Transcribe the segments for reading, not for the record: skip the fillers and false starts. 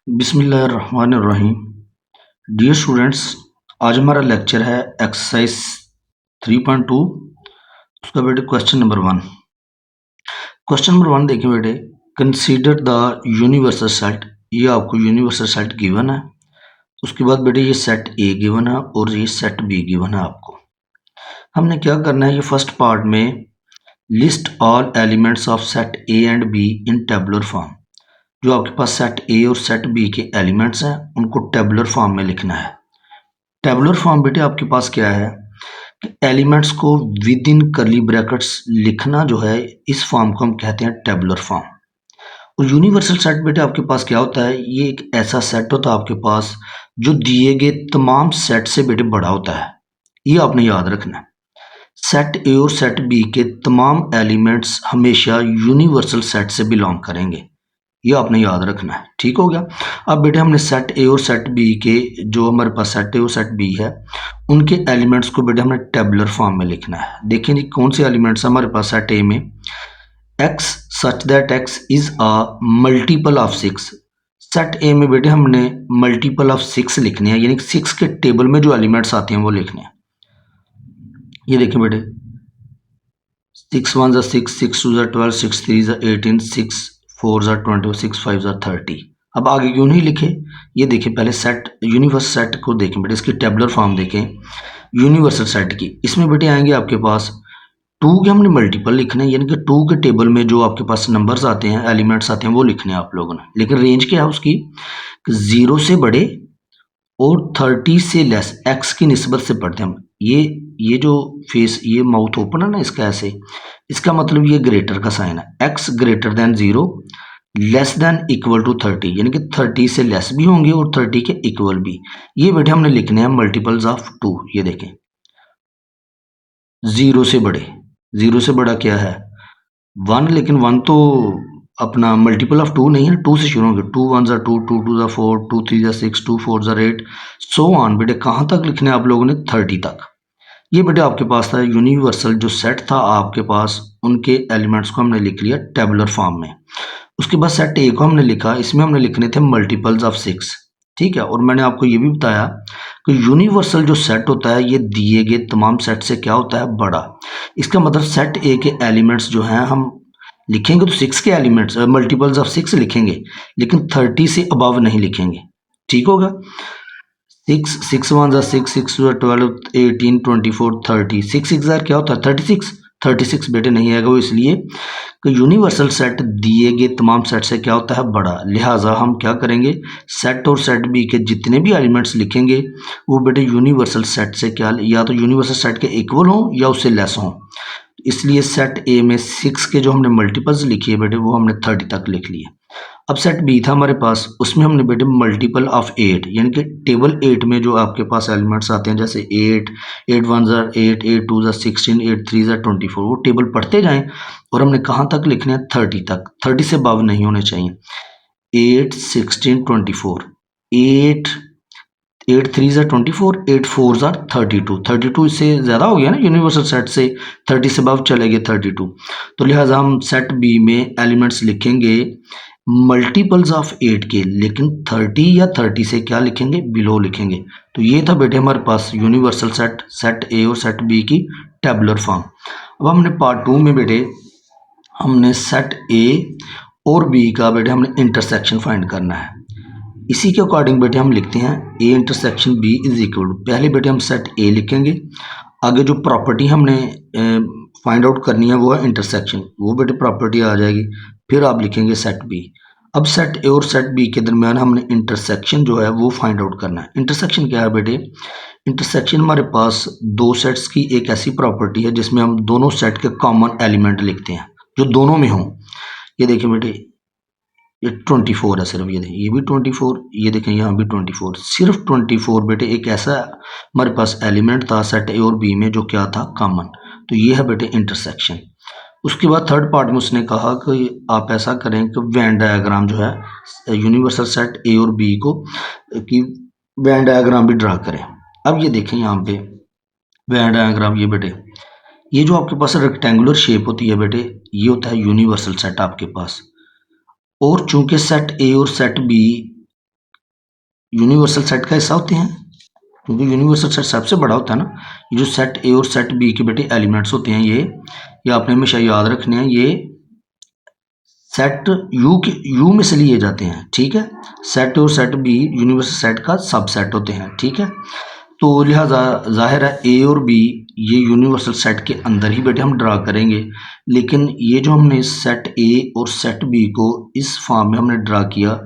बिस्मिल्लाहिर्रहमानिर्रहीम। Dear students, आज हमारा लेक्चर है एक्सरसाइज 3.2। उसका बेटे क्वेश्चन नंबर 1 देखिए बेटे, कंसीडर द यूनिवर्सल सेट। ये आपको यूनिवर्सल सेट गिवन है। उसके बाद बेटे ये सेट ए गिवन है और ये सेट बी गिवन है। आपको हमने क्या करना है, ये फर्स्ट पार्ट में list all elements of set A and be in tabular form. जो आपके पास सेट ए और सेट बी के एलिमेंट्स हैं उनको टेबुलर फॉर्म में लिखना है। टेबुलर फॉर्म बेटे आपके पास क्या है कि एलिमेंट्स को विद इन करली ब्रैकेट्स लिखना जो है, इस फॉर्म को हम कहते हैं टेबुलर फॉर्म। और यूनिवर्सल सेट बेटे आपके पास क्या होता है, ये एक ऐसा सेट होता है आपके पास जो दिए गए तमाम सेट से बेटे बड़ा होता है। ये आपने याद रखना है। सेट ए और सेट बी के तमाम एलिमेंट्स हमेशा यूनिवर्सल सेट से बिलोंग करेंगे। ये आपने याद रखना है। ठीक हो गया। अब बेटे हमने सेट ए और सेट बी के, जो हमारे पास सेट ए और सेट बी है, उनके एलिमेंट्स को बेटे हमने टेबुलर फॉर्म में लिखना है। देखिए जी, कौन से एलिमेंट्स हमारे पास सेट ए में, x such that x is a multiple of 6। Set ए में बेटे हमने मल्टीपल ऑफ 6 लिखने हैं, यानी 6 के टेबल में जो एलिमेंट्स आते हैं वो लिखने हैं। ये देखिए बेटे, 6 1 ज़ा 6, 6 2 ज़ा 12, 6 3 ज़ा 18, 6 4 ज़ा 20, 6 5 ज़ा 30। अब आगे क्यों नहीं लिखे, ये देखिए पहले सेट यूनिवर्सल सेट को देखें बेटे, इसकी टेबुलर फॉर्म देखें यूनिवर्सल सेट की। इसमें बेटे आएंगे आपके पास 2 के हमने मल्टीपल लिखने हैं, यानी कि 2 के टेबल में जो आपके पास नंबर्स आते हैं, एलिमेंट्स आते हैं, वो लिखने हैं आप लोगों ने। लेकिन रेंज क्या है उसकी, 0 से बड़े और 30 से लेस एक्स की निस्बत से पढ़ते हैं हम। ये जो फेस, ये माउथ ओपन है ना इसका, ऐसे, इसका मतलब ये ग्रेटर का साइन है। X greater than 0 less than equal to 30, यानी कि 30 से लेस भी होंगे और 30 के इक्वल भी। ये बेटे हमने लिखने हैं मल्टीपल्स ऑफ 2। ये देखें, 0 से बड़े, 0 से बड़ा क्या है 1, लेकिन 1 तो अपना मल्टीपल ऑफ 2 नहीं है, 2 से शुरू होंगे। 2 1 ज़ा 2, 2 2 ज़ा 4, 2 3 ज़ा 6, 2 4 ज़ा 8, सो ऑन। बेटे कहाँ तक लिखने हैं आप लोगों ने, 30 तक। ये बेटे आपके पास था यूनिवर्सल जो सेट था आपके पास, उनके एलिमेंट्स को हमने लिख लिया टेबुलर फॉर्म में। उसके बाद सेट ए को हमने लिखा, इसमें हमने लिखने थे मल्टीपल्स ऑफ 6। ठीक है। और मैंने आपको ये भी बताया कि यूनिवर्सल जो सेट होता है, ये दिए गए तमाम सेट से क्या होता है, बड़ा। इसका मतलब सेट ए के एलिमेंट्स जो हैं, हम लिखेंगे तो 6 के एलिमेंट्स मल्टीपल्स ऑफ 6 लिखेंगे, लेकिन 30 से अबव नहीं लिखेंगे। ठीक होगा। 6 6 1 ज़ा 6, 6 2 ज़ा 12, 18 24 30, 6 6 ज़ा क्या होता है 36। 36 बेटे नहीं आएगा, वो इसलिए कि यूनिवर्सल सेट दिए गए तमाम सेट से क्या होता है, बड़ा। लिहाजा हम क्या करेंगे, सेट और सेट बी के जितने भी एलिमेंट्स लिखेंगे वो बेटे यूनिवर्सल सेट से क्या, या तो यूनिवर्सल सेट के इक्वल हों या उससे लेस हों। इसलिए सेट ए में 6 के जो हमने मल्टीपल्स लिखी है बेटे, वो हमने 30 तक लिख लिए। अब सेट बी था हमारे पास, उसमें हमने बेटे मल्टीपल ऑफ 8, यानी कि टेबल 8 में जो आपके पास एलिमेंट्स आते हैं, जैसे 8, 8 1 ज़ा 8, 8 2 ज़ा 16, 8 3 ज़ा 24, वो टेबल पढ़ते जाएं। और हमने कहाँ तक लिखने हैं, 30 तक। 30 से अबव नहीं होने चाहिए। 8 16 24, 8 8 3 ज़ा 24, 8 4 ज़ा 32, 32 इससे ज़्यादा हो गया ना, यूनिवर्सल सेट से 30 से अबव चले गए 32। तो लिहाजा हम सेट बी में एलिमेंट्स लिखेंगे मल्टीपल्स ऑफ 8 के, लेकिन 30 या 30 से क्या लिखेंगे, बिलो लिखेंगे। तो ये था बेटे हमारे पास यूनिवर्सल सेट, सेट ए और सेट बी की टेबुलर फॉर्म। अब हमने पार्ट 2 में बेटे हमने सेट ए और बी का बेटे हमने इंटरसेक्शन फाइंड करना है। इसी के अकॉर्डिंग बेटे हम लिखते हैं A intersection B is equal to, पहले बेटे हम सेट ए लिखेंगे, आगे जो प्रॉपर्टी हमने फाइंड आउट करनी है वो है इंटरसेक्शन, वो बेटे प्रॉपर्टी आ जाएगी। फिर आप लिखेंगे सेट बी। अब सेट ए और सेट बी के दरमियान हमने इंटरसेक्शन जो है वो फाइंड आउट करना है। इंटरसेक्शन क्या है बेटे, इंटरसेक्शन हमारे पास दो सेट्स की एक ऐसी प्रॉपर्टी है जिसमें हम दोनों सेट के कॉमन एलिमेंट लिखते हैं जो दोनों में हों। ये देखिए बेटे, ये 24 है सिर्फ, ये देखिए ये भी 24, ये देखें यहाँ भी 24, सिर्फ 24 बेटे एक ऐसा हमारे पास एलिमेंट था सेट ए और बी में जो क्या था, कॉमन। तो ये है बेटे इंटरसेक्शन। उसके बाद थर्ड पार्ट में उसने कहा कि आप ऐसा करें कि वेन डायग्राम जो है यूनिवर्सल सेट ए और बी को कि वेन डायग्राम भी ड्रा करें। अब ये देखें यहाँ पे वेन डायग्राम, ये बेटे ये जो आपके पास रेक्टेंगुलर शेप होती है बेटे, ये होता है यूनिवर्सल सेट आपके पास। और चूंकि सेट ए और सेट बी यूनिवर्सल सेट का हिस्सा होते हैं, क्योंकि यूनिवर्सल सेट सबसे बड़ा होता है ना। ये जो सेट ए और सेट बी के बेटे एलिमेंट्स होते हैं, ये आपने हमेशा याद रखने हैं, ये सेट यू में से लिए जाते हैं, ठीक है। सेट और सेट बी यूनिवर्सल सेट का सबसेट होते हैं, ठीक है। तो लिहाजा जाहिर है ए और बी ये यूनिवर्सल सेट के अंदर ही बेटे हम ड्रा करेंगे, लेकिन ये जो हमने सेट ए और सेट बी को इस फॉर्म में हमने ड्रा किया,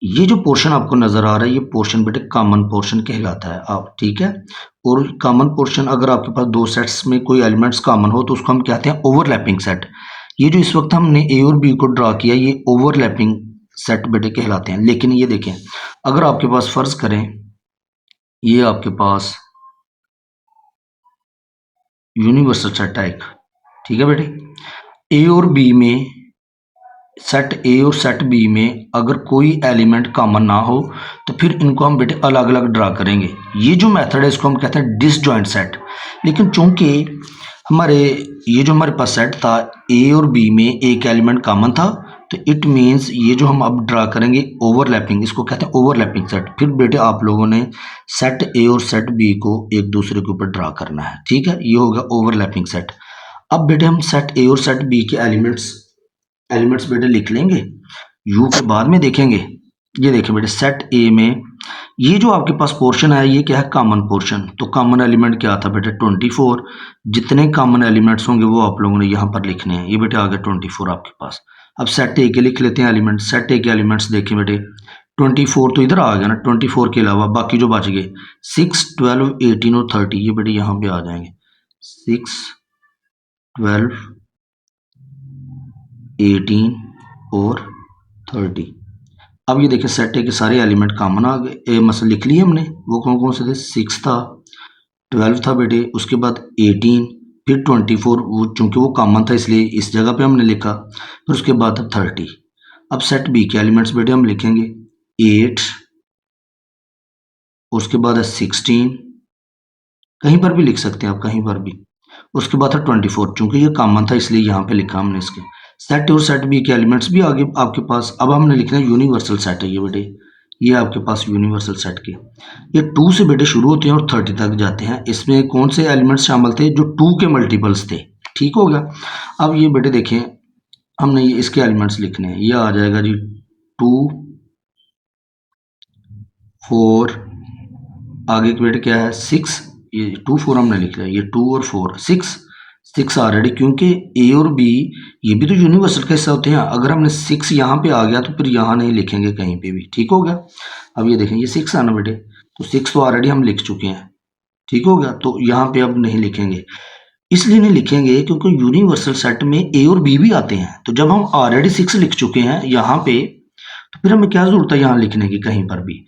ये जो पोर्शन आपको नजर आ रहा है, ये पोर्शन बेटे कॉमन पोर्शन कहलाता है, आप ठीक है। और कॉमन पोर्शन, अगर आपके पास दो सेट्स में कोई एलिमेंट्स कॉमन हो तो उसको हम कहते हैं ओवरलैपिंग सेट। ये जो इस वक्त हमने ए और बी को ड्रा किया, ये ओवरलैपिंग सेट बेटे कहलाते हैं। लेकिन ये देखें, अगर आपके पास फर्ज करें ये आपके पास यूनिवर्सल सेट है एक, ठीक है बेटे। ए और बी में, सेट ए और सेट बी में अगर कोई एलिमेंट कॉमन ना हो तो फिर इनको हम बेटे अलग अलग ड्रा करेंगे। ये जो मेथड है इसको हम कहते हैं डिसजॉइंट सेट। लेकिन चूंकि ये जो हमारे पास सेट था ए और बी में एक एलिमेंट कॉमन था, तो इट मीन्स ये जो हम अब ड्रा करेंगे ओवरलैपिंग, इसको कहते हैं ओवरलैपिंग सेट। फिर बेटे आप लोगों ने सेट ए और सेट बी को एक दूसरे के ऊपर ड्रा करना है, ठीक है। ये होगा ओवरलैपिंग सेट। अब बेटे हम सेट ए और सेट बी के एलिमेंट्स बेटे लिख लेंगे, यू के बाद में देखेंगे। ये देखिए बेटे, सेट ए में ये जो आपके पास पोर्शन है ये क्या है, कॉमन पोर्शन। तो कॉमन एलिमेंट क्या था बेटे, 24। जितने कॉमन एलिमेंट्स होंगे वो आप लोगों ने यहाँ पर लिखने हैं। ये बेटे आ गया 24 आपके पास। अब सेट ए के लिख लेते हैं एलिमेंट। सेट ए के एलिमेंट्स देखें बेटे, 24 तो इधर आ गया ना, 24 के अलावा बाकी जो बच गए 6, 12, 18 और 30, ये बेटे यहाँ पे आ जाएंगे। 6, 12, 18 और 30। अब ये देखिए सेट ए के सारे एलिमेंट कॉमन आ गए, मतलब लिख लिए हमने। वो कौन कौन से थे, 6 था, 12 था बेटे, उसके बाद 18, फिर 24, वो चूंकि वो कॉमन था इसलिए इस जगह पे हमने लिखा, फिर उसके बाद था 30। अब सेट बी के एलिमेंट्स बेटे हम लिखेंगे 8, उसके बाद है 16, कहीं पर भी लिख सकते हैं आप, कहीं पर भी। उसके बाद था 24, चूंकि ये कॉमन था इसलिए यहाँ पे लिखा हमने इसके। सेट और सेट बी के एलिमेंट्स भी आगे आपके पास। अब हमने लिखना है यूनिवर्सल सेट है ये बेटे, ये आपके पास यूनिवर्सल सेट के, ये 2 से बेटे शुरू होते हैं और 30 तक जाते हैं। इसमें कौन से एलिमेंट्स शामिल थे, जो 2 के मल्टीपल्स थे, ठीक हो गया। अब ये बेटे देखें, हमने ये इसके एलिमेंट्स लिखने हैं। ये आ जाएगा जी 2, 4, आगे के बेटे क्या है 6, ये 2, 4 हमने लिख लिया, ये 2 और 4, 6 ऑलरेडी, क्योंकि ए और बी ये भी तो यूनिवर्सल का हिस्सा होते हैं। अगर हमने 6 यहाँ पे आ गया तो फिर यहाँ नहीं लिखेंगे कहीं पे भी, ठीक हो गया। अब ये देखें, ये 6 आना बेटे, तो 6 तो ऑलरेडी हम लिख चुके हैं, ठीक हो गया। तो यहाँ पे अब नहीं लिखेंगे, इसलिए नहीं लिखेंगे क्योंकि यूनिवर्सल सेट में ए और बी भी आते हैं। तो जब हम ऑलरेडी 6 लिख चुके हैं यहाँ पे, तो फिर हमें क्या जरूरत है यहाँ लिखने की कहीं पर भी,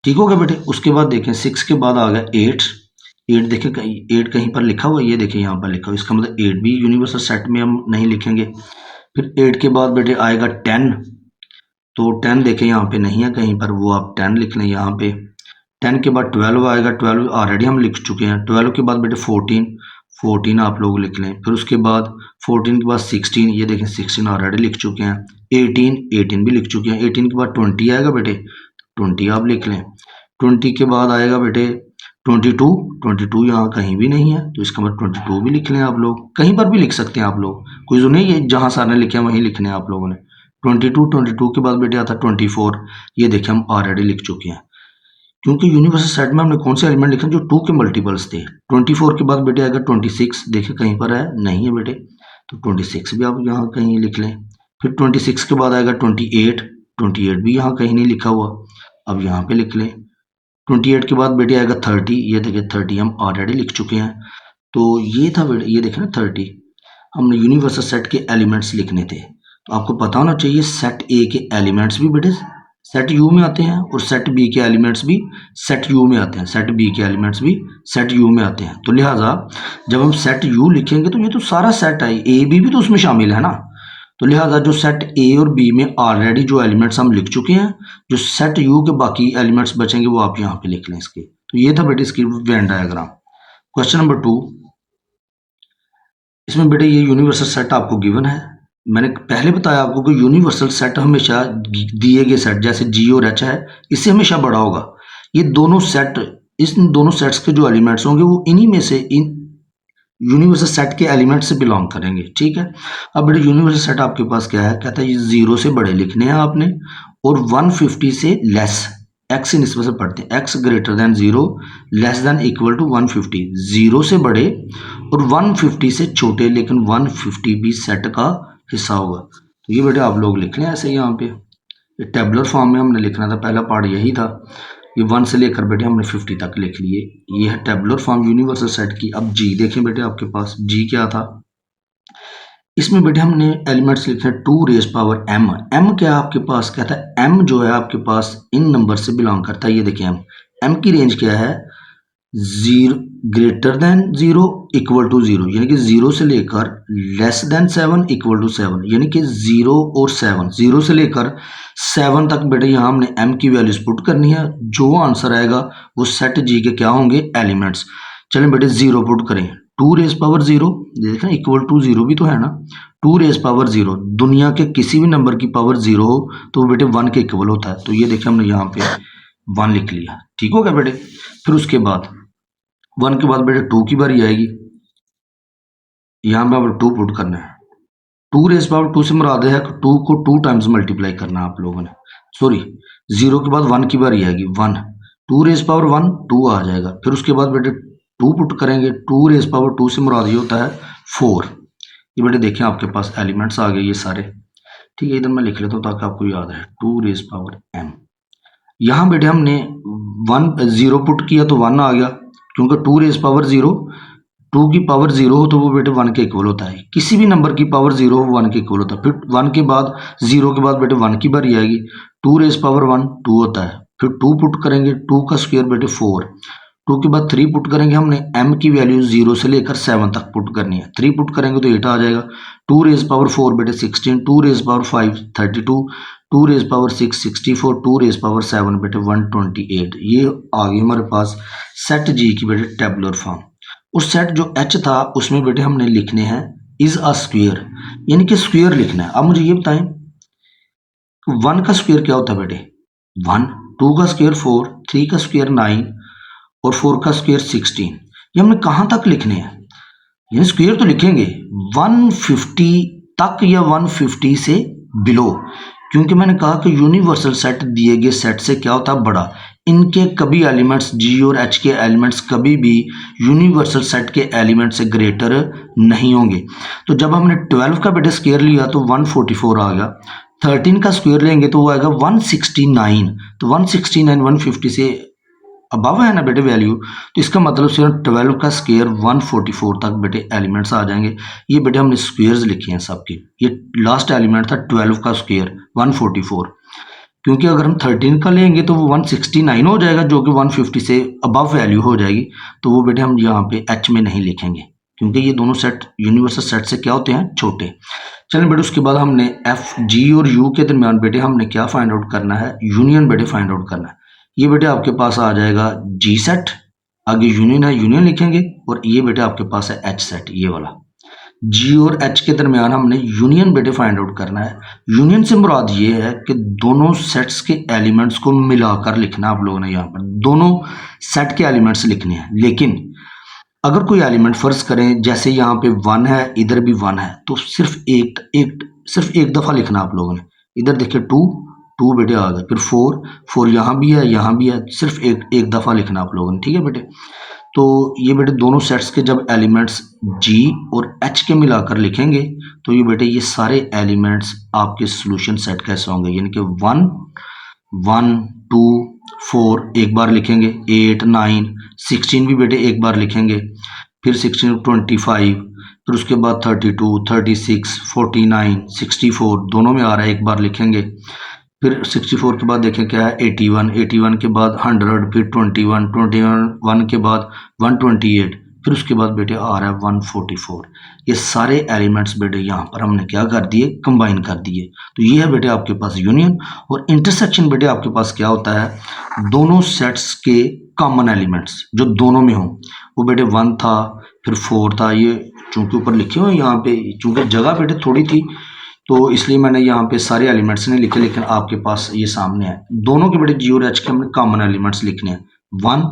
ठीक होगा बेटे। उसके बाद देखें 6 के बाद आ गया 8, 8 देखें कहीं, 8 कहीं पर लिखा हुआ है, ये देखें यहाँ पर लिखा हुआ, इसका मतलब 8 भी यूनिवर्सल सेट में हम नहीं लिखेंगे। फिर 8 के बाद बेटे आएगा 10, तो 10 देखें यहाँ पे नहीं है कहीं पर, वो आप 10 लिख लें यहाँ पे। 10 के बाद 12 आएगा, 12 ऑलरेडी हम लिख चुके हैं। 12 के बाद बेटे 14, 14 आप लोग लिख लें। फिर उसके बाद 14 के बाद 16, ये देखें 16 ऑलरेडी लिख चुके हैं। 18, 18 भी लिख चुके हैं। 18 के बाद 20 आएगा बेटे, 20 आप लिख लें। 20 के बाद आएगा बेटे 22, 22 यहाँ कहीं भी नहीं है, तो इसका मतलब 22 भी लिख लें आप लोग, कहीं पर भी लिख सकते हैं आप लोग, कोई जो नहीं, ये जहाँ सर ने लिखे हैं वहीं लिखने हैं आप लोगों ने। 22, 22 के बाद बेटे आता 24, ये देखिए हम ऑलरेडी लिख चुके हैं, क्योंकि यूनिवर्सल सेट में हमने कौन से एलिमेंट लिखे जो 2 के मल्टीपल्स थे। 24 के बाद बेटे आएगा 26, देखिए कहीं पर है नहीं है बेटे, तो 26 भी आप यहाँ कहीं लिख लें। फिर 26 के बाद आएगा 28, 28 भी यहाँ कहीं नहीं लिखा हुआ, अब यहाँ पे लिख लें। 28 के बाद बेटे आएगा 30, ये देखिए 30 हम ऑलरेडी लिख चुके हैं। तो ये था बेटे, ये देखें ना 30, हमने यूनिवर्सल सेट के एलिमेंट्स लिखने थे। तो आपको पता होना चाहिए सेट ए के एलिमेंट्स भी बेटे सेट यू में आते हैं, और सेट बी के एलिमेंट्स भी सेट यू में आते हैं, सेट बी के एलिमेंट्स भी सेट यू में आते हैं। तो लिहाजा जब हम सेट यू लिखेंगे तो ये तो सारा सेट है, ए बी भी तो उसमें शामिल है ना। तो लिहाजा जो सेट ए और बी में ऑलरेडी जो एलिमेंट्स हम लिख चुके हैं, जो सेट यू के बाकी एलिमेंट्स बचेंगे वो आप यहाँ पे लिख लें इसके। तो ये था बेटे इसकी वेन डायग्राम। क्वेश्चन नंबर 2, इसमें बेटे ये यूनिवर्सल सेट आपको गिवन है, मैंने पहले बताया आपको कि यूनिवर्सल सेट हमेशा दिए गए सेट जैसे जी और एच है इससे हमेशा बड़ा होगा। ये दोनों सेट, इन दोनों सेट्स के जो एलिमेंट्स होंगे वो इन्हीं में से इन यूनिवर्सल सेट के एलिमेंट से बिलोंग करेंगे। ठीक है, अब बेटे यूनिवर्सल सेट आपके पास क्या है, कहता है ये 0 से बड़े लिखने हैं आपने और 150 से लेस, एक्स की निस्बत से पढ़ते हैं, X greater than 0 less than equal to 150, 0 से बड़े और 150 से छोटे लेकिन 150 भी सेट का हिस्सा होगा। तो ये बेटे आप लोग लिख लें ऐसे यहाँ पे, ये टेबुलर फॉर्म में हमने लिखना था, पहला पार्ट यही था। ये 1 से लेकर बेटे हमने 50 तक लिख लिए, ये है टेबुलर फॉर्म यूनिवर्सल सेट की। अब जी देखें बेटे, आपके पास जी क्या था, इसमें बेटे हमने एलिमेंट्स लिखे 2 रेज पावर एम। एम क्या आपके पास कहता है, एम जो है आपके पास इन नंबर से बिलोंग करता है। ये देखिए एम की रेंज क्या है, 0 ग्रेटर देन 0 इक्वल टू 0, यानी कि 0 से लेकर लेस देन 7 इक्वल टू 7, यानी कि 0 और 7, 0 से लेकर 7 तक बेटे यहाँ हमने m की वैल्यूज पुट करनी है। जो आंसर आएगा वो सेट जी के क्या होंगे, एलिमेंट्स। चलें बेटे 0 पुट करें, 2 रेज पावर 0, देखें इक्वल टू 0 भी तो है ना, 2 रेज पावर 0, दुनिया के किसी भी नंबर की पावर 0 हो तो वो बेटे 1 के इक्वल होता है। तो ये देखिए हमने यहाँ पे 1 लिख लिया, ठीक हो गया बेटे। फिर उसके बाद 1 के बाद बेटे 2 की बारी आएगी, यहाँ पे अब 2 पुट करना है। 2 रेज पावर 2 से मुराद है 2 को 2 टाइम्स मल्टीप्लाई करना है आप लोगों ने, सॉरी 0 के बाद 1 की बारी आएगी, 1, 2 रेज पावर 1 2 आ जाएगा। फिर उसके बाद बेटे 2 पुट करेंगे, 2 रेज पावर 2 से मुराद ये होता है 4। ये बेटे देखें आपके पास एलिमेंट्स आ गए ये सारे, ठीक है। इधर मैं लिख लेता हूँ ताकि आपको याद रहे, 2 रेज पावर m। यहाँ बेटे हमने 0 पुट किया तो 1 आ गया, क्योंकि 2 रेज पावर 0, 2 की पावर 0 हो तो वो बेटे 1 के इक्वल होता है, किसी भी नंबर की पावर 0 हो 1 के इक्वल होता है। फिर 1 के बाद 0 के बाद बेटे 1 की बारी आएगी, 2 रेज पावर 1 2 होता है, फिर 2 पुट करेंगे, 2 का स्क्वायर बेटे 4, 2 के बाद 3 पुट करेंगे, हमने m की वैल्यू 0 से लेकर 7 तक पुट करनी है, 3 पुट करेंगे तो 8 आ जाएगा, 2 रेज पावर 4 बेटे 16, 2 raise power 5 32, 2 raise power 6 64, 2 raise power 7 बेटे 128। ये आ गई हमारे पास सेट जी की बेटे टेबुलर फॉर्म। उस सेट जो एच था उसमें बेटे हमने लिखने हैं इज अ स्क्वायर, यानी कि स्क्वायर लिखना है। अब मुझे ये बताएं 1 का स्क्वायर क्या होता है बेटे, 1, 2 का स्क्वायर 4, 3 का स्क्वायर 9 और 4 का स्क्वायर 16। ये हमने कहाँ तक लिखने हैं, ये स्क्वायर तो लिखेंगे 150 तक या 150 से बिलो, क्योंकि मैंने कहा कि यूनिवर्सल सेट दिए गए सेट से क्या होता है, बड़ा। इनके कभी एलिमेंट्स जी और एच के एलिमेंट्स कभी भी यूनिवर्सल सेट के एलिमेंट से ग्रेटर नहीं होंगे। तो जब हमने 12 का बेटे स्क्वायर लिया तो 144 आ गया, 13 का स्क्वायर लेंगे तो वो आएगा 169, तो 169 150 से अबव है ना बेटे वैल्यू, तो इसका मतलब सिर्फ 12 का स्क्वायर 144 तक बेटे एलिमेंट्स आ जाएंगे। ये बेटे हमने स्क्वायर्स लिखे हैं सबके, ये लास्ट एलिमेंट था 12 का स्क्वायर 144, क्योंकि अगर हम 13 का लेंगे तो वो 169 हो जाएगा जो कि 150 से अबव वैल्यू हो जाएगी। तो वो बेटे हम यहाँ पे एच में नहीं लिखेंगे, क्योंकि ये दोनों सेट यूनिवर्सल सेट से क्या होते हैं, छोटे। चलें बेटे उसके बाद हमने एफ जी और यू के दरमियान बेटे हमने क्या फाइंड आउट करना है, यूनियन बेटे फाइंड आउट करना है। ये बेटे आपके पास आ जाएगा जी सेट, आगे यूनियन है यूनियन लिखेंगे, और ये बेटे आपके पास है एच सेट, ये वाला। जी और एच के दरमियान हमने यूनियन बेटे फाइंड आउट करना है। यूनियन से मुराद ये है कि दोनों सेट्स के एलिमेंट्स को मिलाकर लिखना। आप लोगों ने यहाँ पर दोनों सेट के एलिमेंट्स लिखने हैं, लेकिन अगर कोई एलिमेंट फर्ज करें जैसे यहाँ पे 1 है, इधर भी 1 है, तो सिर्फ एक दफ़ा लिखना आप लोगों ने। इधर देखिए 2 बेटे आ गए, फिर 4 यहाँ भी है यहाँ भी है, सिर्फ एक दफ़ा लिखना आप लोगों ने, ठीक है बेटे। तो ये बेटे दोनों सेट्स के जब एलिमेंट्स जी और एच के मिलाकर लिखेंगे तो ये बेटे ये सारे एलिमेंट्स आपके सोल्यूशन सेट कैसे होंगे, यानी कि 1 1 2 4 एक बार लिखेंगे, 8 9 16 भी बेटे एक बार लिखेंगे, फिर 16 25, फिर उसके बाद 32 36 49 64 दोनों में आ रहा है, एक बार लिखेंगे। फिर 64 के बाद देखें क्या है, 81 81 के बाद 100, फिर 21 21 के बाद 128, फिर उसके बाद बेटे आ रहा है 144। ये सारे एलिमेंट्स बेटे यहाँ पर हमने क्या कर दिए, कंबाइन कर दिए। तो ये है बेटे आपके पास यूनियन। और इंटरसेक्शन बेटे आपके पास क्या होता है, दोनों सेट्स के कॉमन एलिमेंट्स जो दोनों में हों, वो बेटे 1 था फिर 4 था, ये चूंकि ऊपर लिखे हुए यहाँ पे, चूंकि जगह बेटे थोड़ी थी तो इसलिए मैंने यहाँ पे सारे एलिमेंट्स नहीं लिखे, लेकिन आपके पास ये सामने है। दोनों के बेटे जी और एच के हमने कॉमन एलिमेंट्स लिखने हैं। 1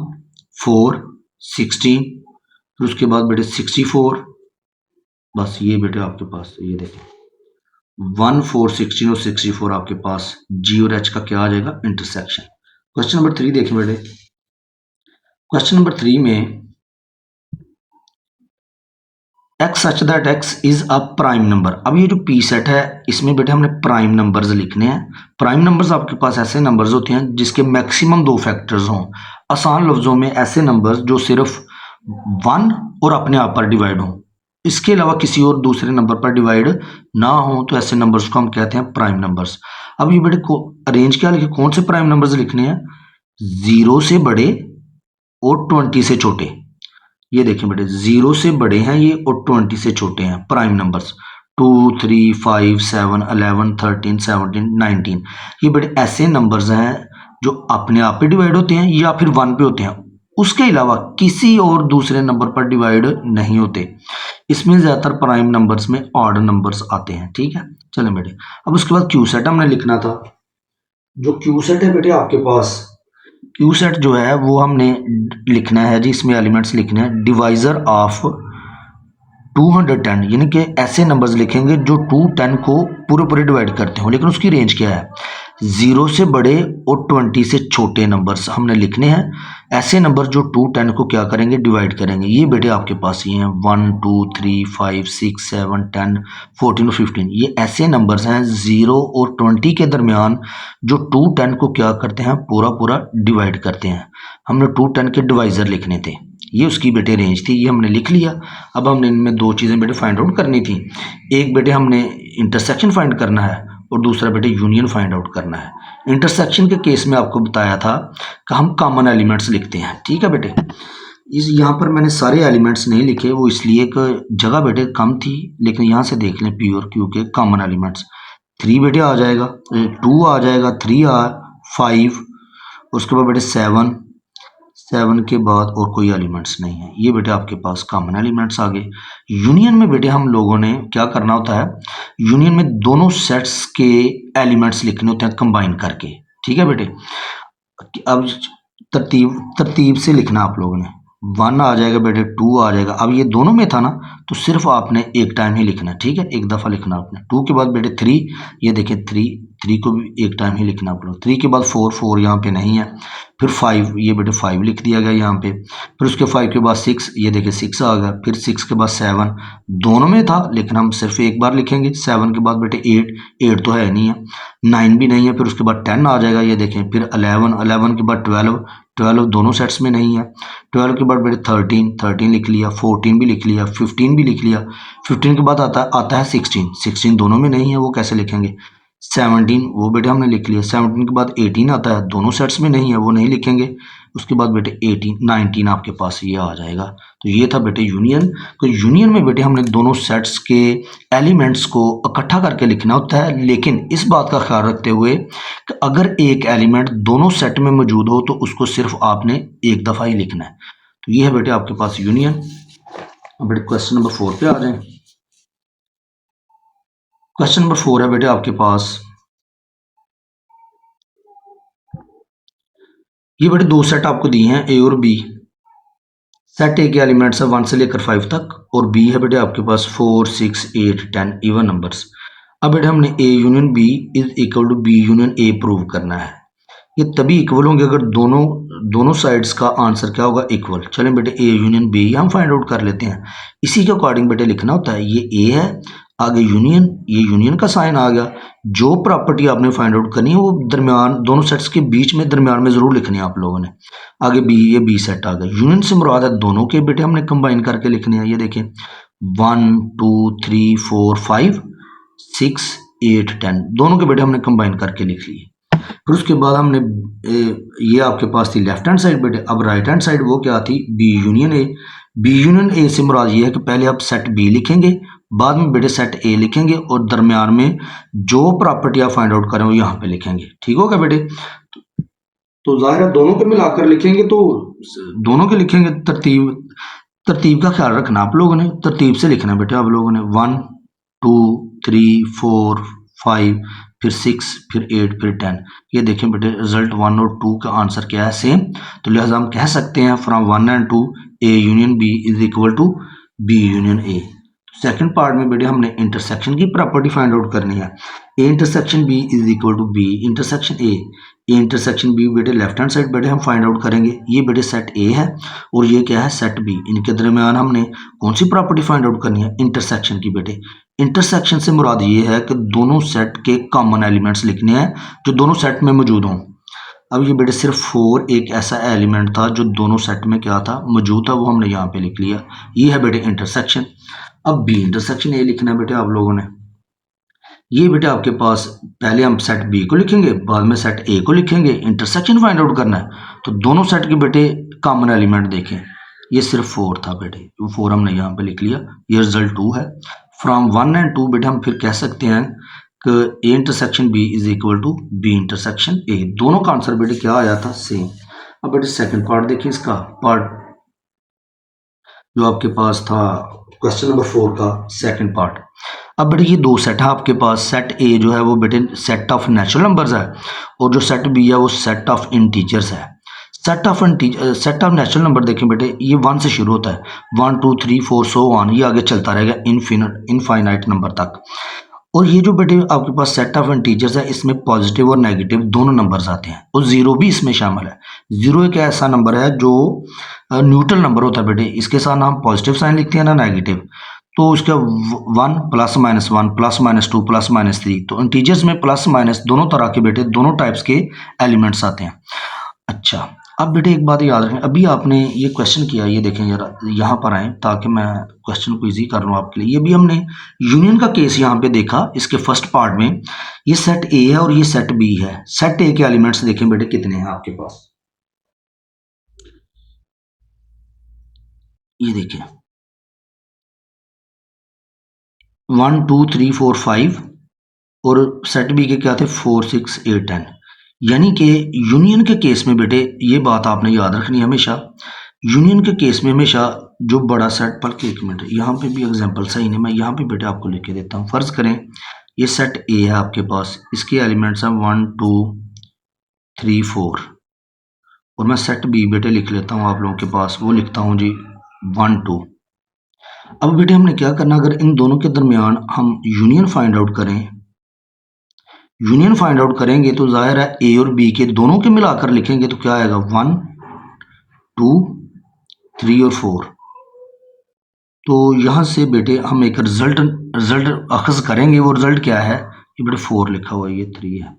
4 16, फिर उसके बाद बेटे 64, बस ये बेटे आपके पास ये देखें 1 4 16 और 64 आपके पास जी और एच का क्या आ जाएगा, इंटरसेक्शन। क्वेश्चन नंबर 3 देखें बेटे। क्वेश्चन नंबर 3 में x such that x is a prime number. अब ये जो पी सेट है इसमें बेटे हमने प्राइम नंबर्स लिखने हैं। प्राइम नंबर्स आपके पास ऐसे नंबर्स होते हैं जिसके मैक्सिमम 2 फैक्टर्स हों। आसान लफ्जों में ऐसे नंबर्स जो सिर्फ 1 और अपने आप पर डिवाइड हों, इसके अलावा किसी और दूसरे नंबर पर डिवाइड ना हो, तो ऐसे नंबर्स को हम कहते हैं प्राइम नंबर्स। अब ये बेटे को अरेंज क्या लिखे, कौन से प्राइम नंबर्स लिखने हैं, 0 से बड़े और 20 से छोटे। ये देखें बेटे 0 से बड़े हैं ये और 20 से छोटे हैं प्राइम नंबर्स। 2 3 5 7 11 13 17 19, ये बेटे ऐसे नंबर्स हैं जो अपने आप पे डिवाइड होते हैं या फिर 1 पे होते हैं, उसके अलावा किसी और दूसरे नंबर पर डिवाइड नहीं होते। इसमें ज़्यादातर प्राइम नंबर्स में ऑड नंबर्स आते हैं। ठीक है, चलें बेटे। अब उसके बाद क्यू सेट हमने लिखना था। जो क्यू सेट है बेटे आपके पास, क्यू सेट जो है वो हमने लिखना है जी, इसमें एलिमेंट्स लिखने हैं डिवाइजर ऑफ 210, यानी कि ऐसे नंबर्स लिखेंगे जो 210 को पूरे पूरे डिवाइड करते हो, लेकिन उसकी रेंज क्या है, 0 से बड़े और 20 से छोटे नंबर्स हमने लिखने हैं। ऐसे नंबर जो 210 को क्या करेंगे, डिवाइड करेंगे। ये बेटे आपके पास ये हैं 1 2 3 5 6 7 10 14 और 15, ये ऐसे नंबर्स हैं 0 और 20 के दरमियान जो 210 को क्या करते हैं, पूरा पूरा डिवाइड करते हैं। हमने 210 के डिवाइजर लिखने थे, ये उसकी बेटे रेंज थी, ये हमने लिख लिया। अब हमने इनमें 2 चीज़ें बेटे फाइंड आउट करनी थी। एक बेटे हमने इंटरसेक्शन फाइंड करना है और दूसरा बेटे यूनियन फाइंड आउट करना है। इंटरसेक्शन के केस में आपको बताया था कि हम कॉमन एलिमेंट्स लिखते हैं। ठीक है बेटे, इस यहाँ पर मैंने सारे एलिमेंट्स नहीं लिखे, वो इसलिए कि जगह बेटे कम थी, लेकिन यहाँ से देख लें पी और क्यू के कॉमन एलिमेंट्स। 3 बेटे आ जाएगा, 2 आ जाएगा, 3 आ 5, उसके बाद बेटे 7 के बाद और कोई एलिमेंट्स नहीं है। ये बेटे आपके पास कॉमन एलिमेंट्स आ गए। यूनियन में बेटे हम लोगों ने क्या करना होता है, यूनियन में दोनों सेट्स के एलिमेंट्स लिखने होते हैं कंबाइन करके। ठीक है बेटे, अब तरतीब से लिखना आप लोगों ने। 1 आ जाएगा बेटे, 2 आ जाएगा। अब ये दोनों में था ना, तो सिर्फ आपने एक टाइम ही लिखना है। ठीक है, एक दफ़ा लिखना आपने। 2 के बाद बेटे 3, ये देखें 3 को भी एक टाइम ही लिखना आप लोग। 3 के बाद 4 यहाँ पे नहीं है। फिर 5, ये बेटे 5 लिख दिया गया यहाँ पे। फिर उसके 5 के बाद 6, ये देखें 6 आ गया। फिर 6 के बाद 7, दोनों में था लेकिन हम सिर्फ एक बार लिखेंगे। 7 के बाद बेटे 8 तो है नहीं है। 9 भी नहीं है। फिर उसके बाद 10 आ जाएगा, ये देखें। फिर 11 के बाद 12 दोनों सेट्स में नहीं है। 12 के बाद बेटे 13 लिख लिया। 14 भी लिख लिया। 15 भी लिख लिया। 15 के बाद आता है 16 दोनों में नहीं है, वो कैसे लिखेंगे। 17 वो बेटे हमने लिख लिया। 17 के बाद 18 आता है, दोनों सेट्स में नहीं है, वो नहीं लिखेंगे। उसके बाद बेटे 19 आपके पास ये आ जाएगा। तो ये था बेटे यूनियन। तो यूनियन में बेटे हमने दोनों सेट्स के एलिमेंट्स को इकट्ठा करके लिखना होता है, लेकिन इस बात का ख्याल रखते हुए कि अगर एक एलिमेंट दोनों सेट में मौजूद हो तो उसको सिर्फ आपने एक दफ़ा ही लिखना है। तो ये है बेटे आपके पास यूनियन। अब बेटे क्वेश्चन नंबर 4 पे आ जाए। क्वेश्चन नंबर 4 है बेटे आपके पास, ये बेटे 2 सेट आपको दिए हैं, ए और बी। सेट ए के एलिमेंट्स है 1 से लेकर 5 तक, और बी है बेटे आपके पास 4 6 8 10 इवन नंबर्स। अब बेटे हमने A union B is equal to B union A prove करना है। ये तभी इक्वल होंगे अगर दोनों साइड्स का आंसर क्या होगा, इक्वल। चलें बेटे ए यूनियन बी हम फाइंड आउट कर लेते हैं। इसी के अकॉर्डिंग बेटे लिखना होता है। ये ए है, आगे यूनियन, ये यूनियन का साइन आ गया। जो प्रॉपर्टी आपने फाइंड आउट करनी है वो दरमियान, दोनों सेट्स के बीच में दरमियान में जरूर लिखनी है आप लोगों ने। आगे बी, ये बी सेट आ गया। यूनियन से मुराद है दोनों के बेटे हमने कंबाइन करके लिखने हैं। ये देखें 1 2 3 4 5 6 8 10 दोनों के बेटे हमने कंबाइन करके लिख लिए। फिर उसके बाद हमने ये आपके पास थी लेफ्ट हैंड साइड बेटे। अब राइट हैंड साइड वो क्या थी, B union A. B union A से मुराद ये है कि पहले आप सेट बी लिखेंगे, बाद में बेटे सेट ए लिखेंगे, और दरमियान में जो प्रॉपर्टी आप फाइंड आउट करें वो यहाँ पे लिखेंगे। ठीक होगा बेटे। तो जाहिर है दोनों के मिलाकर लिखेंगे, तो दोनों के लिखेंगे। तरतीब का ख्याल रखना आप लोगों ने, तरतीब से लिखना बेटे आप लोगों ने। 1 2 3 4 5 फिर 6 फिर 8 फिर 10। ये देखें बेटे रिजल्ट 1 और 2 का आंसर क्या है, सेम। तो लिहाजा हम कह सकते हैं from 1 and 2 A union B is equal to B union A. Second part में बेटे हमने इंटरसेक्शन की प्रॉपर्टी फाइंड आउट करनी है। A intersection B is equal to B intersection A intersection B. बेटे लेफ्ट हैंड साइड बेटे हम find out करेंगे। ये बेटे सेट ए है और ये क्या है, सेट बी। इनके दरमियान हमने कौन सी प्रॉपर्टी फाइंड आउट करनी है, इंटरसेक्शन की। बेटे इंटरसेक्शन से मुराद ये है कि दोनों सेट के कॉमन एलिमेंट्स लिखने हैं जो दोनों सेट में मौजूद हों। अब ये बेटे सिर्फ 4 एक ऐसा एलिमेंट था जो दोनों सेट में क्या था, मौजूद था, वो हमने यहाँ पे लिख लिया। ये है बेटे इंटरसेक्शन। अब बी इंटरसेक्शन ए लिखना है बेटे आप लोगों ने। ये बेटे आपके पास पहले हम सेट बी को लिखेंगे, बाद में सेट ए को लिखेंगे। इंटरसेक्शन फाइंड आउट करना है तो दोनों सेट के बेटे कॉमन एलिमेंट देखें। ये सिर्फ 4 था बेटे, 4 हमने यहाँ पे लिख लिया। ये रिजल्ट 2 है। फ्रॉम 1 एंड 2 बेटे हम फिर कह सकते हैं कि A intersection B is equal to B intersection A. दोनों का आंसर बेटे क्या आया था, सेम। अब बेटे सेकंड पार्ट देखिए, इसका पार्ट जो आपके पास था क्वेश्चन नंबर 4 का सेकंड पार्ट। अब बेटे ये दो सेट है आपके पास। सेट ए जो है वो बेटे सेट ऑफ नेचुरल नंबर्स है और जो सेट बी है वो सेट ऑफ इंटीजर्स है। सेट ऑफ नेचुरल नंबर देखें बेटे, ये 1 से शुरू होता है, 1 2 3 4 सो ऑन, ये आगे चलता रहेगा इनफाइनाइट नंबर तक। और ये जो बेटे आपके पास सेट ऑफ इंटीजर्स है, इसमें पॉजिटिव और नेगेटिव दोनों नंबर्स आते हैं और जीरो भी इसमें शामिल है। जीरो एक ऐसा नंबर है जो न्यूट्रल नंबर होता है बेटे, इसके साथ ना हम पॉजिटिव साइन लिखते हैं ना नेगेटिव। तो इसका 1 plus minus 1 plus minus 2 plus minus 3, तो इंटीजर्स में प्लस माइनस दोनों तरह के बेटे दोनों टाइप्स के एलिमेंट्स आते हैं। अच्छा, अब बेटे एक बात याद रखें, अभी आपने ये क्वेश्चन किया, ये देखें जरा, यहाँ पर आए ताकि मैं क्वेश्चन को इजी कर लूँ आपके लिए। ये भी हमने यूनियन का केस यहाँ पे देखा इसके फर्स्ट पार्ट में। ये सेट ए है और ये सेट बी है। सेट ए के एलिमेंट्स देखें बेटे कितने हैं आपके पास, ये देखें 1 2 3 4 5 और सेट बी के क्या थे 4 6 8 10। यानी कि यूनियन के केस में बेटे ये बात आपने याद रखनी है हमेशा। यूनियन के केस में हमेशा जो बड़ा सेट, बल्कि एक मिनट यहाँ पे भी एग्जांपल सही नहीं, मैं यहाँ पे बेटे आपको लिख के देता हूँ। फर्ज करें ये सेट ए है आपके पास, इसके एलिमेंट्स हैं 1 2 3 4 और मैं सेट बी बेटे लिख लेता हूँ आप लोगों के पास, वो लिखता हूँ जी 1 2। अब बेटे हमने क्या करना, अगर इन दोनों के दरमियान हम यूनियन फाइंड आउट करें, यूनियन फाइंड आउट करेंगे तो जाहिर है ए और बी के दोनों के मिलाकर लिखेंगे तो क्या आएगा 1 2 3 और 4। तो यहाँ से बेटे हम एक रिजल्ट अखज़ करेंगे। वो रिजल्ट क्या है, ये बेटे 4 लिखा हुआ है, ये 3 है।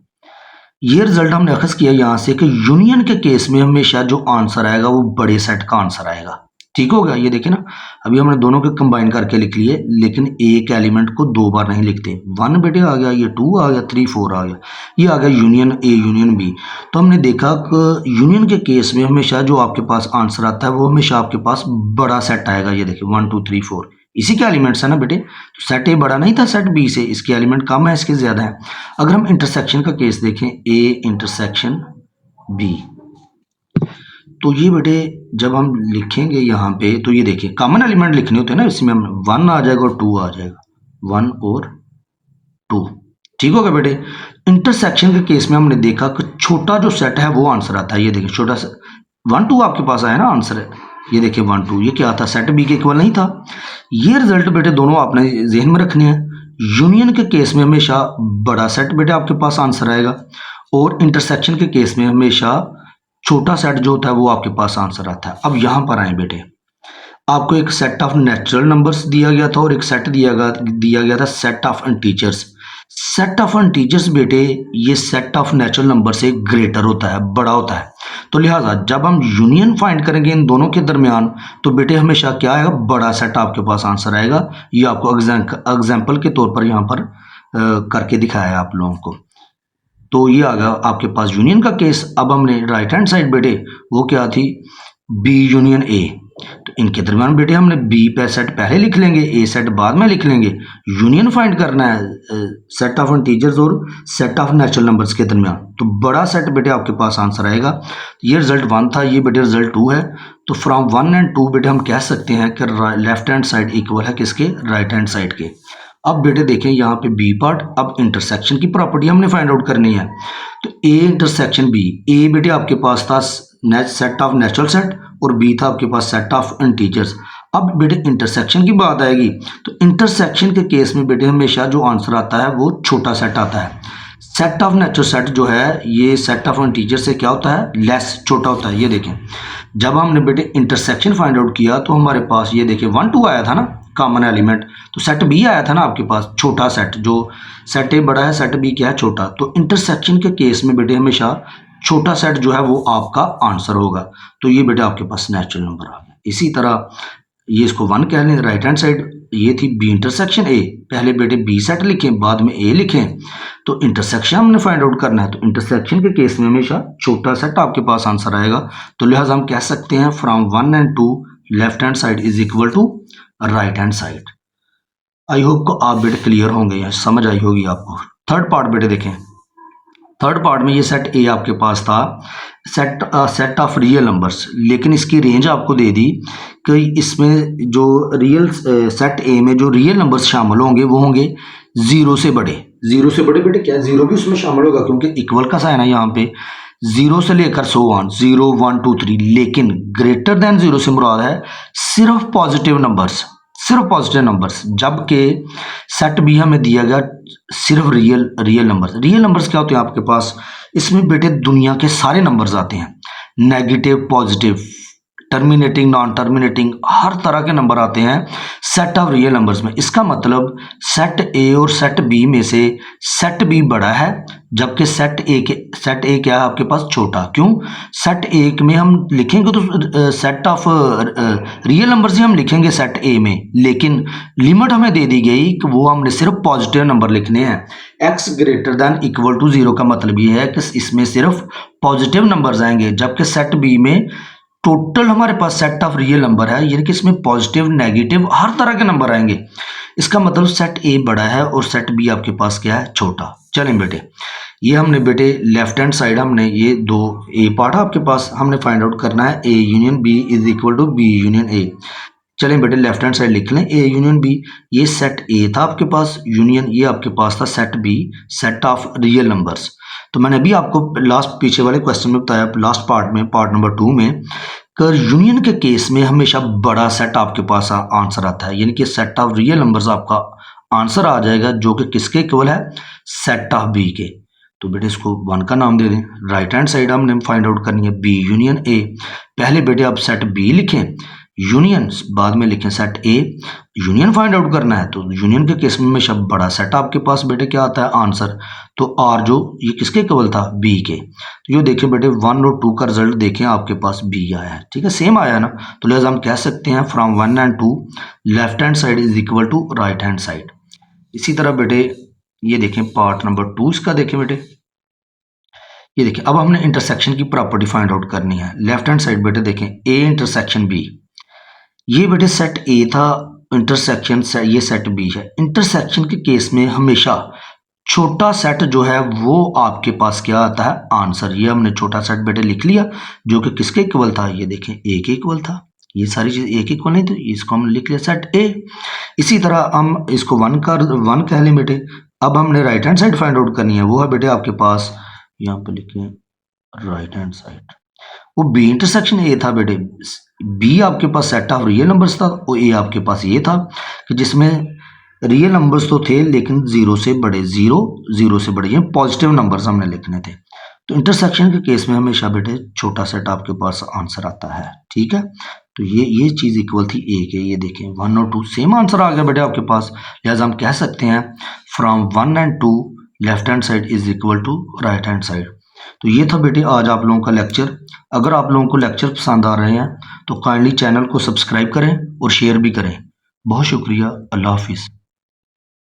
ये रिजल्ट हमने अखज़ किया यहाँ से कि यूनियन के केस में हमेशा जो आंसर आएगा वो बड़े सेट का आंसर आएगा। ठीक हो गया, ये देखिए ना, अभी हमने दोनों के कंबाइन करके लिख लिए, लेकिन एक एलिमेंट को दो बार नहीं लिखते। 1 बेटे आ गया, ये 2 आ गया, 3 4 आ गया, ये आ गया यूनियन ए यूनियन बी। तो हमने देखा कि यूनियन के केस में हमेशा जो आपके पास आंसर आता है वो हमेशा आपके पास बड़ा सेट आएगा। ये देखिए 1 2 3 4 इसी के एलिमेंट्स है ना बेटे। तो सेट ए बड़ा नहीं था सेट बी से, इसके एलिमेंट कम है, इसके ज़्यादा है। अगर हम इंटरसेक्शन का केस देखें, ए इंटरसेक्शन बी, तो ये बेटे जब हम लिखेंगे यहाँ पे तो ये देखिए कॉमन एलिमेंट लिखने होते हैं ना, इसमें हम 1 आ जाएगा और 2 आ जाएगा, 1 और 2। ठीक होगा बेटे। इंटरसेक्शन के केस में हमने देखा कि छोटा जो सेट है वो आंसर आता है। ये देखिए छोटा सा 1 2 आपके पास आया ना आंसर है, ये देखिए 1 2, ये क्या था, सेट बी के इक्वल नहीं था। ये रिजल्ट बेटे दोनों आपने जहन में रखने हैं। यूनियन के केस में हमेशा बड़ा सेट बेटे आपके पास आंसर आएगा और इंटरसेक्शन के केस में हमेशा छोटा सेट जो होता है वो आपके पास आंसर आता है। अब यहाँ पर आए बेटे, आपको एक सेट ऑफ नेचुरल नंबर्स दिया गया था और एक सेट दिया गया था set of integers. Set of integers बेटे ये सेट ऑफ नेचुरल नंबर से ग्रेटर होता है, बड़ा होता है। तो लिहाजा जब हम यूनियन फाइंड करेंगे इन दोनों के दरमियान तो बेटे हमेशा क्या आएगा, बड़ा सेट आपके पास आंसर आएगा। ये आपको एग्जाम्पल के तौर पर यहाँ पर करके दिखाया है आप लोगों को। तो ये आ गया आपके पास यूनियन का केस। अब हमने राइट हैंड साइड बेटे वो क्या थी, बी यूनियन ए। तो इनके दरमियान बेटे हमने बी पे सेट पहले लिख लेंगे, ए सेट बाद में लिख लेंगे। यूनियन फाइंड करना है सेट ऑफ इंटीजर्स और सेट ऑफ नेचुरल नंबर्स के दरमियान। तो बड़ा सेट बेटे आपके पास आंसर आएगा। ये रिजल्ट 1 था, ये बेटे रिजल्ट 2 है। तो फ्रॉम 1 एंड 2 बेटे हम कह सकते हैं कि लेफ्ट हैंड साइड इक्वल है किसके, राइट हैंड साइड के। अब बेटे देखें यहाँ पे बी पार्ट, अब इंटरसेक्शन की प्रॉपर्टी हमने फाइंड आउट करनी है। तो ए इंटरसेक्शन बी, ए बेटे आपके पास था सेट ऑफ नेचुरल सेट और बी था आपके पास सेट ऑफ इंटीजर्स। अब बेटे इंटरसेक्शन की बात आएगी तो इंटरसेक्शन के केस में बेटे हमेशा जो आंसर आता है वो छोटा सेट आता है। सेट ऑफ नेचुरल सेट जो है ये सेट ऑफ इंटीजर से क्या होता है, लेस, छोटा होता है। ये देखें जब हमने बेटे इंटरसेक्शन फाइंड आउट किया तो हमारे पास ये देखें 1 2 आया था ना कॉमन एलिमेंट, तो सेट बी आया था ना आपके पास छोटा सेट, जो सेट ए बड़ा है सेट बी क्या है छोटा। तो इंटरसेक्शन के केस में बेटे हमेशा छोटा सेट जो है वो आपका आंसर होगा। तो ये बेटे आपके पास नेचुरल नंबर आ गया। इसी तरह ये इसको 1 कह लें, राइट हैंड साइड ये थी बी इंटरसेक्शन ए, पहले बेटे बी सेट लिखें बाद में ए लिखें। तो इंटरसेक्शन हमने फाइंड आउट करना है, तो इंटरसेक्शन के केस में हमेशा छोटा सेट आपके पास आंसर आएगा। तो लिहाजा हम कह सकते हैं from 1 and 2 left hand side is equal to right hand side. I hope को आप बेटे क्लियर होंगे या समझ आई होगी आपको। थर्ड पार्ट बेटे देखें, थर्ड पार्ट में ये सेट ए आपके पास था सेट ऑफ रियल नंबर्स, लेकिन इसकी रेंज आपको दे दी कि इसमें जो रियल सेट ए में जो रियल नंबर्स शामिल होंगे वो होंगे 0 से बड़े। 0 से बड़े बेटे क्या 0 भी उसमें शामिल होगा क्योंकि इक्वल का साइन है यहाँ पे, 0 से लेकर 100 0 1 2 3, लेकिन ग्रेटर देन 0 से मुराद है सिर्फ पॉजिटिव नंबर्स, सिर्फ पॉजिटिव नंबर्स, जबकि सेट बी हमें दिया गया सिर्फ रियल नंबर्स। रियल नंबर्स क्या होते हैं आपके पास, इसमें बेटे दुनिया के सारे नंबर्स आते हैं, negative positive terminating non terminating हर तरह के नंबर आते हैं सेट ऑफ रियल नंबर्स में। इसका मतलब सेट ए और सेट बी में से सेट बी बड़ा है जबकि सेट ए क्या है आपके पास छोटा। क्यों, सेट ए में हम लिखेंगे तो सेट ऑफ रियल नंबर्स ही हम लिखेंगे सेट ए में, लेकिन लिमिट हमें दे दी गई कि वो हमने सिर्फ पॉजिटिव नंबर लिखने हैं। x greater than equal to 0 का मतलब ये है कि इसमें सिर्फ पॉजिटिव नंबर्स आएंगे, जबकि सेट बी में टोटल हमारे पास सेट ऑफ रियल नंबर है, यानी कि इसमें पॉजिटिव नेगेटिव हर तरह के नंबर आएंगे। इसका मतलब सेट ए बड़ा है और सेट बी आपके पास क्या है, छोटा। चलें बेटे, ये हमने बेटे लेफ्ट हैंड साइड हमने ये दो ए पार्ट आपके पास हमने फाइंड आउट करना है, A union B is equal to B union A. चलें बेटे लेफ्ट हैंड साइड लिख लें, ए यूनियन बी, ये सेट ए था आपके पास, यूनियन ये आपके पास था set B, set of real numbers. तो मैंने अभी आपको लास्ट पीछे वाले क्वेश्चन में बताया, लास्ट पार्ट में, पार्ट नंबर 2 में, कर यूनियन के केस में हमेशा बड़ा सेट आपके पास आंसर आता है, यानी कि सेट ऑफ रियल नंबर्स आपका आंसर आ जाएगा जो कि किसके इक्वल है, सेट ऑफ बी के। तो बेटे इसको 1 का नाम दे दें। राइट हैंड साइड हमने फाइंड आउट करनी है बी यूनियन ए, पहले बेटे आप सेट बी लिखें, यूनियन बाद में लिखें सेट ए, यूनियन फाइंड आउट करना है। तो यूनियन के केस में हमेशा बड़ा सेट आपके पास बेटे क्या आता है, आंसर। तो आर जो ये किसके इक्वल था, बी के। तो ये देखें बेटे 1 और 2 का रिजल्ट देखें आपके पास बी आया है, ठीक है, सेम आया ना। तो लिहाजा हम कह सकते हैं from 1 and 2 left hand side is equal to right hand side. इसी तरह बेटे ये देखें पार्ट नंबर 2 इसका देखें बेटे, ये देखिए अब हमने इंटरसेक्शन की प्रॉपर्टी फाइंड आउट करनी है। लेफ्ट हैंड साइड बेटे देखें ए इंटरसेक्शन बी, ये बेटे सेट ए था, इंटरसेक्शन से ये सेट बी है। इंटरसेक्शन के केस में हमेशा छोटा सेट जो है वो आपके पास क्या आता है, आंसर। ये हमने छोटा सेट बेटे लिख लिया जो कि किसके इक्वल था, ये देखें ए के इक्वल था। ये सारी चीज ए के इक्वल नहीं तो इसको हमने लिख लिया सेट ए। इसी तरह हम इसको 1 कह लें बेटे। अब हमने right hand side find out करनी है, वो है बेटे आपके पास यहाँ पे लिखें राइट हैंड साइड, वो बी इंटरसेक्शन ए था बेटे। बी आपके पास सेट ऑफ रियल नंबर्स था और ए आपके पास ये था कि जिसमें रियल नंबर्स तो थे लेकिन 0 से बड़े, 0 से बड़े, ये पॉजिटिव नंबर्स हमने लिखने थे। तो इंटरसेक्शन के केस में हमेशा बेटे छोटा सेट आपके पास आंसर आता है, ठीक है। तो ये चीज़ इक्वल थी ए के, ये देखें 1 और 2 सेम आंसर आ गया बेटे आपके पास। लिहाजा हम कह सकते हैं from 1 and 2 left hand side is equal to right hand side. तो ये था बेटे आज आप लोगों का लेक्चर। अगर आप लोगों को लेक्चर पसंद आ रहे हैं तो काइंडली चैनल को सब्सक्राइब करें और शेयर भी करें। बहुत शुक्रिया, अल्लाह हाफिज़।